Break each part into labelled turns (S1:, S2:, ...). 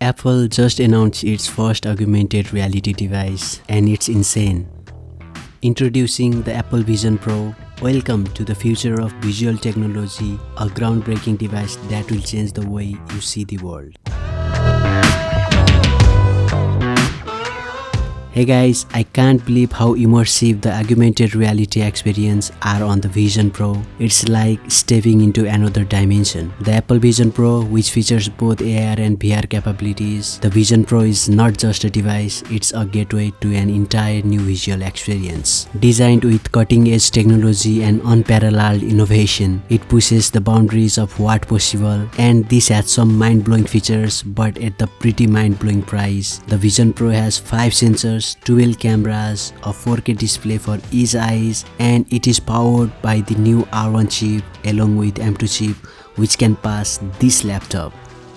S1: Apple just announced its first augmented reality device and it's insane. Introducing the Apple Vision Pro. Welcome to the future of visual technology, a groundbreaking device that will change the way you see the world. Hey guys, I can't believe how immersive the augmented reality experience are on the Vision Pro. It's like stepping into another dimension. The Apple Vision Pro, which features both AR and VR capabilities, the Vision Pro is not just a device, it's a gateway to an entire new visual experience. Designed with cutting-edge technology and unparalleled innovation, it pushes the boundaries of what's possible, and this has some mind-blowing features but at the pretty mind-blowing price. The Vision Pro has 5 sensors, 12 cameras, a 4K display for each eyes, and it is powered by the new R1 chip along with M2 chip, which can pass this laptop.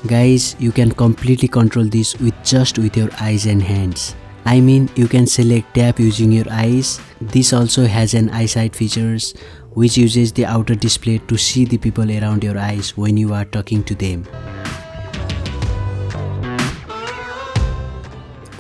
S1: Guys, you can completely control this with your eyes and hands. I mean, you can select tap using your eyes. This also has an eyesight features which uses the outer display to see the people around your eyes when you are talking to them.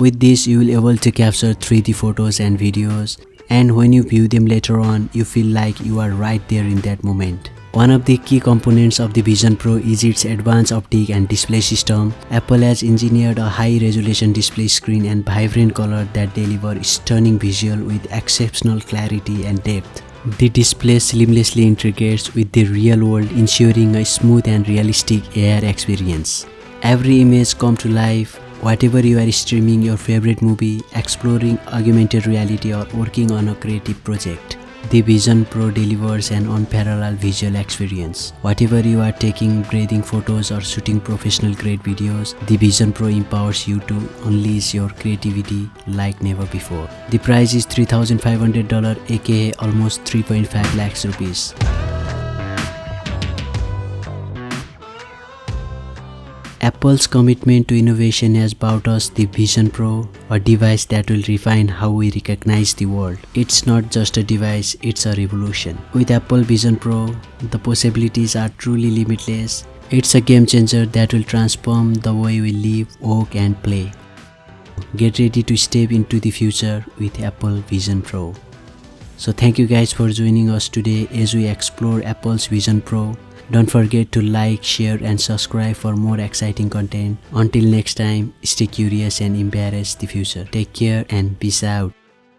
S1: With this, you will be able to capture 3D photos and videos, and when you view them later on, you feel like you are right there in that moment. One of the key components of the Vision Pro is its advanced optic and display system. Apple has engineered a high-resolution display screen and vibrant color that deliver stunning visual with exceptional clarity and depth. The display seamlessly integrates with the real world, ensuring a smooth and realistic AR experience. Every image comes to life. Whatever you are streaming your favorite movie, exploring augmented reality, or working on a creative project, the Vision Pro delivers an unparalleled visual experience. Whatever you are taking breathing photos or shooting professional grade videos, the Vision Pro empowers you to unleash your creativity like never before. The price is $3,500, aka almost 3.5 lakhs rupees. Apple's commitment to innovation has brought us the Vision Pro, a device that will refine how we recognize the world. It's not just a device, it's a revolution. With Apple Vision Pro, the possibilities are truly limitless. It's a game changer that will transform the way we live, work, and play. Get ready to step into the future with Apple Vision Pro. So thank you guys for joining us today as we explore Apple's Vision Pro. Don't forget to like, share, and subscribe for more exciting content. Until next time, stay curious and embrace the future. Take care and peace out.